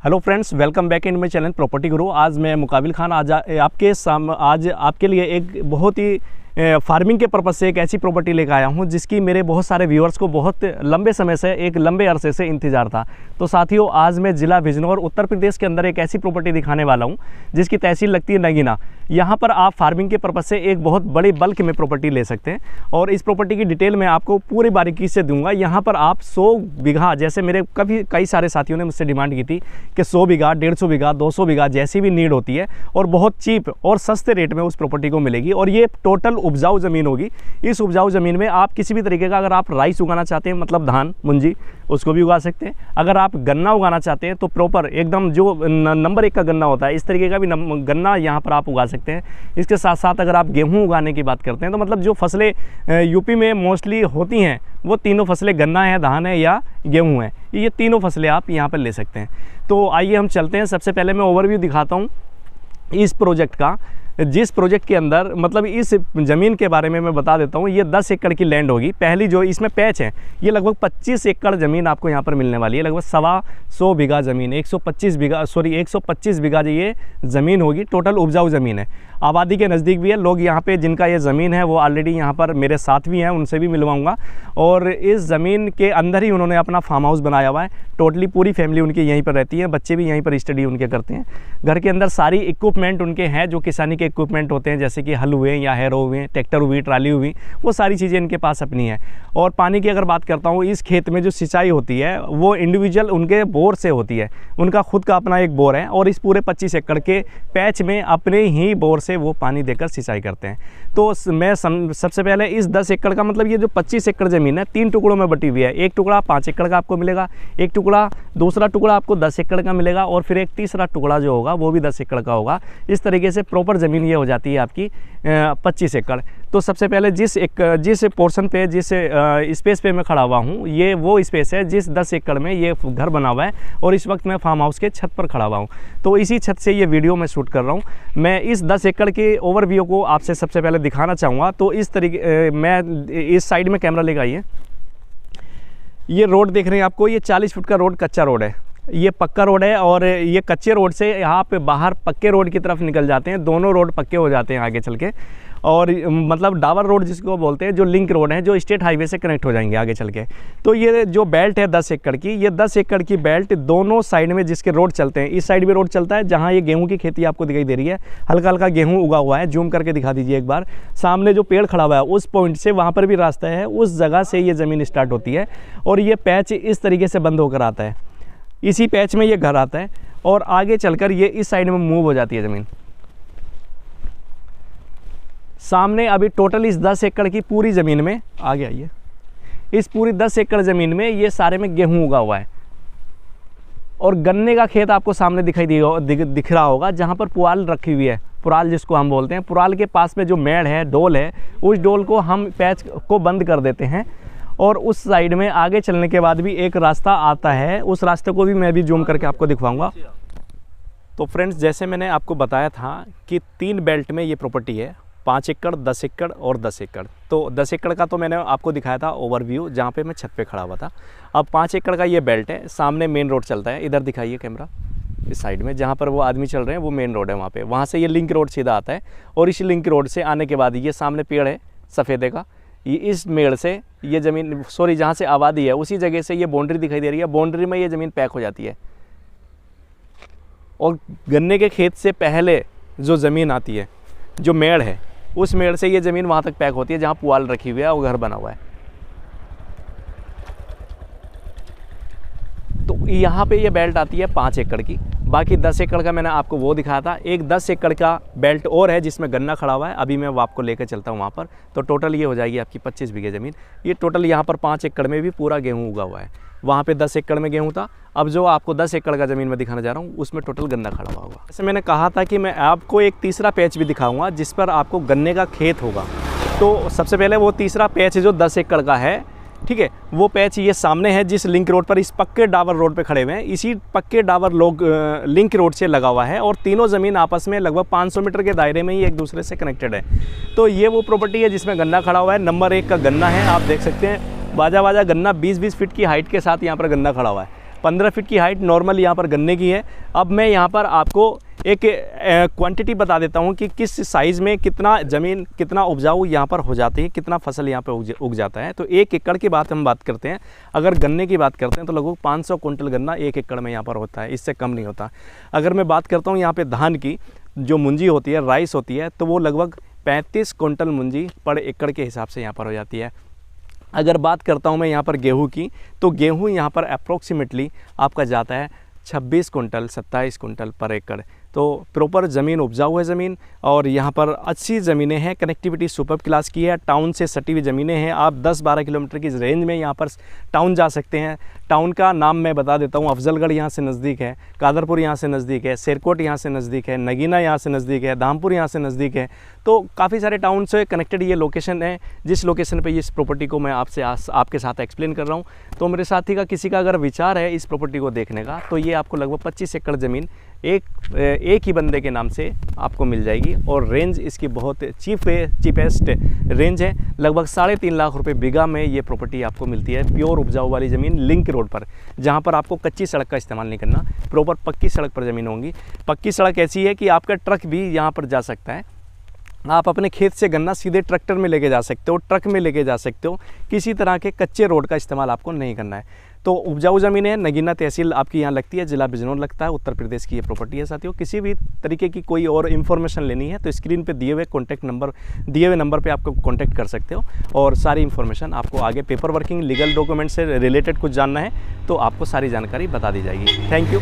Hello friends, welcome back in my channel property गुरु। आज मैं मुकाबिल खान आज आपके लिए एक बहुत ही फार्मिंग के पर्पज़ से एक ऐसी प्रॉपर्टी लेकर आया हूं जिसकी मेरे बहुत सारे व्यूअर्स को बहुत लंबे समय से, एक लंबे अरसे से इंतज़ार था। तो साथियों, आज मैं ज़िला बिजनौर उत्तर प्रदेश के अंदर एक ऐसी प्रॉपर्टी दिखाने वाला हूं जिसकी तहसील लगती है नगीना। यहाँ पर आप फार्मिंग के पर्पज़ से एक बहुत बड़ी बल्क में प्रॉपर्टी ले सकते हैं और इस प्रॉपर्टी की डिटेल मैं आपको पूरी बारीकी से दूंगा। यहाँ पर आप 100 बीघा, जैसे मेरे कई सारे साथियों ने मुझसे डिमांड की थी कि 100 बीघा, 150 बीघा, 200 बीघा जैसी भी नीड होती है और बहुत चीप और सस्ते रेट में उस प्रॉपर्टी को मिलेगी। और ये टोटल उपजाऊ ज़मीन होगी। इस उपजाऊ ज़मीन में आप किसी भी तरीके का, अगर आप राइस उगाना चाहते हैं, मतलब धान मुंजी, उसको भी उगा सकते हैं। अगर आप गन्ना उगाना चाहते हैं तो प्रॉपर एकदम जो नंबर 1 का गन्ना होता है, इस तरीके का भी गन्ना यहाँ पर आप उगा सकते हैं। इसके साथ साथ अगर आप गेहूँ उगाने की बात करते हैं तो मतलब जो फसलें यूपी में मोस्टली होती हैं वो तीनों फसलें, गन्ना है, धान है या गेहूँ है, ये तीनों फसलें आप यहाँ पर ले सकते हैं। तो आइए हम चलते हैं। सबसे पहले मैं ओवरव्यू दिखाता हूँ इस प्रोजेक्ट का। जिस प्रोजेक्ट के अंदर, मतलब इस ज़मीन के बारे में मैं बता देता हूँ। ये 10 एकड़ की लैंड होगी। पहली जो इसमें पैच है, ये लगभग 25 एकड़ ज़मीन आपको यहाँ पर मिलने वाली है। लगभग 125 बीघा ज़मीन, 125 बीघा ये ज़मीन होगी। टोटल उपजाऊ ज़मीन है, आबादी के नज़दीक भी है। लोग यहाँ पे जिनका ये ज़मीन है वो ऑलरेडी यहाँ पर मेरे साथ भी हैं, उनसे भी मिलवाऊँगा। और इस ज़मीन के अंदर ही उन्होंने अपना फार्म हाउस बनाया हुआ है। टोटली पूरी फैमिली उनकी यहीं पर रहती है, बच्चे भी यहीं पर स्टडी उनके करते हैं। घर के अंदर सारी इक्विपमेंट उनके हैं जो किसानी के इक्विपमेंट होते हैं, जैसे कि हल हुए या हैरो हुए, ट्रैक्टर हुई, ट्राली हुई, वो सारी चीज़ें इनके पास अपनी है। और पानी की अगर बात करता हूँ, इस खेत में जो सिंचाई होती है वो इंडिविजुअल उनके बोर से होती है। उनका खुद का अपना एक बोर है और इस पूरे 25 एकड़ के पैच में अपने ही बोर से वो पानी देकर सिंचाई करते हैं। तो मैं सबसे पहले इस 10 एकड़ का, मतलब ये जो 25 एकड़ ज़मीन है 3 टुकड़ों में बटी हुई है। एक टुकड़ा 5 एकड़ का आपको मिलेगा, एक टुकड़ा, दूसरा टुकड़ा आपको 10 एकड़ का मिलेगा और फिर एक तीसरा टुकड़ा जो होगा वो भी 10 एकड़ का होगा। इस तरीके से प्रॉपर ज़मीन ये हो जाती है आपकी 25 एकड़। तो सबसे पहले जिस पोर्शन पे, जिस स्पेस पे मैं खड़ा हुआ हूँ, ये वो स्पेस है जिस 10 एकड़ में ये घर बना हुआ है और इस वक्त मैं फार्म हाउस के छत पर खड़ा हुआ हूँ। तो इसी छत से ये वीडियो मैं शूट कर रहा हूँ। मैं इस 10 एकड़ के ओवरव्यू को आपसे सबसे पहले दिखाना चाहूँगा। तो इस तरीके मैं इस साइड में कैमरा लेकर आइए। ये रोड देख रहे हैं आपको, ये 40 फुट का रोड, कच्चा रोड है। ये पक्का रोड है और ये कच्चे रोड से यहाँ पे बाहर पक्के रोड की तरफ निकल जाते हैं। दोनों रोड पक्के हो जाते हैं आगे चल के। और मतलब डाबर रोड जिसको बोलते हैं, जो लिंक रोड है, जो स्टेट हाईवे से कनेक्ट हो जाएंगे आगे चल के। तो ये जो बेल्ट है 10 एकड़ की, ये 10 एकड़ की बेल्ट दोनों साइड में जिसके रोड चलते हैं, इस साइड भी रोड चलता है जहाँ ये गेहूं की खेती आपको दिखाई दे रही है। हल्का हल्का गेहूं उगा हुआ है, जूम करके दिखा दीजिए एक बार। सामने जो पेड़ खड़ा हुआ है उस पॉइंट से वहाँ पर भी रास्ता है, उस जगह से ये ज़मीन स्टार्ट होती है और ये पैच इस तरीके से बंद होकर आता है। इसी पैच में ये घर आता है और आगे चलकर ये इस साइड में मूव हो जाती है ज़मीन। सामने अभी टोटल इस 10 एकड़ की पूरी ज़मीन में, आगे आइए, इस पूरी 10 एकड़ ज़मीन में ये सारे में गेहूं उगा हुआ है और गन्ने का खेत आपको सामने दिख रहा होगा, जहाँ पर पुआल रखी हुई है। पुराल जिसको हम बोलते हैं, पुराल के पास में जो मेड़ है, डोल है, उस डोल को हम पैच को बंद कर देते हैं और उस साइड में आगे चलने के बाद भी एक रास्ता आता है। उस रास्ते को भी मैं भी जूम करके आपको दिखवाऊंगा। तो फ्रेंड्स, जैसे मैंने आपको बताया था कि 3 बेल्ट में ये प्रॉपर्टी है, 5 एकड़, 10 एकड़ और 10 एकड़। तो 10 एकड़ का तो मैंने आपको दिखाया था ओवरव्यू, जहाँ पे मैं छत पे खड़ा हुआ था। अब 5 एकड़ का ये बेल्ट है। सामने मेन रोड चलता है, इधर दिखाइए कैमरा, इस साइड में जहाँ पर वो आदमी चल रहे हैं वो मेन रोड है। वहाँ पे, वहाँ से ये लिंक रोड सीधा आता है और इस लिंक रोड से आने के बाद ये सामने पेड़ है सफ़ेदे का, ये इस मेड़ से ये ज़मीन, जहाँ से आबादी है उसी जगह से ये बाउंड्री दिखाई दे रही है। बाउंड्री में ये ज़मीन पैक हो जाती है और गन्ने के खेत से पहले जो ज़मीन आती है, जो मेड़ है, उस मेड़ से ये ज़मीन वहाँ तक पैक होती है जहाँ पुआल रखी हुई है और घर बना हुआ है। तो यहाँ पे ये बेल्ट आती है 5 एकड़ की। बाकी 10 एकड़ का मैंने आपको वो दिखाया था। एक 10 एकड़ का बेल्ट और है जिसमें गन्ना खड़ा हुआ है, अभी मैं वो आपको लेकर चलता हूँ वहाँ पर। तो टोटल ये हो जाएगी आपकी 25 बीघे ज़मीन। ये टोटल यहाँ पर 5 एकड़ में भी पूरा गेहूँ उगा हुआ है। वहाँ पे 10 एकड़ में गेहूँ था। अब जो आपको 10 एकड़ का ज़मीन में दिखाना जा रहा हूँ उसमें टोटल गन्ना खड़ा हुआ होगा। जैसे मैंने कहा था कि मैं आपको एक तीसरा पैच भी दिखाऊँगा जिस पर आपको गन्ने का खेत होगा। तो सबसे पहले वो तीसरा पैच जो 10 एकड़ का है, ठीक है, वो पैच ये सामने है जिस लिंक रोड पर, इस पक्के डाबर रोड पे खड़े हुए हैं। इसी पक्के डाबर लिंक रोड से लगा हुआ है और तीनों ज़मीन आपस में लगभग 500 मीटर के दायरे में ही एक दूसरे से कनेक्टेड है। तो ये वो प्रॉपर्टी है जिसमें गन्ना खड़ा हुआ है। नंबर 1 का गन्ना है, आप देख सकते हैं। बाजा गन्ना 20-20 फीट की हाइट के साथ यहाँ पर गन्ना खड़ा हुआ है। 15 फीट की हाइट नॉर्मल यहाँ पर गन्ने की है। अब मैं यहाँ पर आपको एक क्वांटिटी बता देता हूँ कि किस साइज़ में कितना ज़मीन कितना उपजाऊ यहाँ पर हो जाती है, कितना फसल यहाँ पर उग जाता है। तो 1 एकड़ की बात हम बात करते हैं, अगर गन्ने की बात करते हैं तो लगभग 500 कुंटल गन्ना 1 एकड़ में यहाँ पर होता है, इससे कम नहीं होता। अगर मैं बात करता हूँ यहाँ पे धान की जो मुंजी होती है, राइस होती है, तो वो लगभग 35 कुंटल मुंजी पर एकड़ के हिसाब से यहाँ पर हो जाती है। अगर बात करता हूँ मैं यहाँ पर गेहूँ की, तो गेहूँ यहाँ पर अप्रोक्सीमेटली आपका जाता है 26 कुंटल 27 कुंटल पर एकड़। तो प्रॉपर ज़मीन उपजाऊ है ज़मीन, और यहाँ पर अच्छी ज़मीनें हैं, कनेक्टिविटी सुपर क्लास की है, टाउन से सटी हुई ज़मीनें हैं। आप 10-12 किलोमीटर की रेंज में यहाँ पर टाउन जा सकते हैं। टाउन का नाम मैं बता देता हूँ, अफजलगढ़ यहाँ से नज़दीक है, कादरपुर यहाँ से नज़दीक है, शेरकोट यहाँ से नज़दीक है, नगीना यहाँ से नज़दीक है, धामपुर यहाँ से नज़दीक है। तो काफ़ी सारे टाउन से कनेक्टेड ये लोकेशन है, जिस लोकेशन पे इस प्रॉपर्टी को मैं आपके साथ एक्सप्लेन कर रहा हूँ। तो मेरे साथी का किसी का अगर विचार है इस प्रॉपर्टी को देखने का, तो ये आपको लगभग 25 एकड़ ज़मीन एक ही बंदे के नाम से आपको मिल जाएगी, और रेंज इसकी बहुत चीपेस्ट रेंज है। लगभग 3.5 लाख रुपए बीघा में ये प्रॉपर्टी आपको मिलती है, प्योर उपजाऊ वाली ज़मीन लिंक रोड पर, जहाँ पर आपको कच्ची सड़क का इस्तेमाल नहीं करना, प्रॉपर पक्की सड़क पर ज़मीन होंगी। पक्की सड़क ऐसी है कि आपका ट्रक भी यहाँ पर जा सकता है। आप अपने खेत से गन्ना सीधे ट्रैक्टर में लेके जा सकते हो, ट्रक में लेके जा सकते हो, किसी तरह के कच्चे रोड का इस्तेमाल आपको नहीं करना है। तो उपजाऊ ज़मीन है, नगीना तहसील आपकी यहाँ लगती है, ज़िला बिजनौर लगता है, उत्तर प्रदेश की ये प्रॉपर्टी है साथियों। किसी भी तरीके की कोई और इन्फॉर्मेशन लेनी है तो स्क्रीन पे दिए हुए नंबर पे आपको कॉन्टैक्ट कर सकते हो, और सारी इन्फॉर्मेशन आपको आगे पेपर वर्किंग लीगल डॉक्यूमेंट से रिलेटेड कुछ जानना है तो आपको सारी जानकारी बता दी जाएगी। Thank you.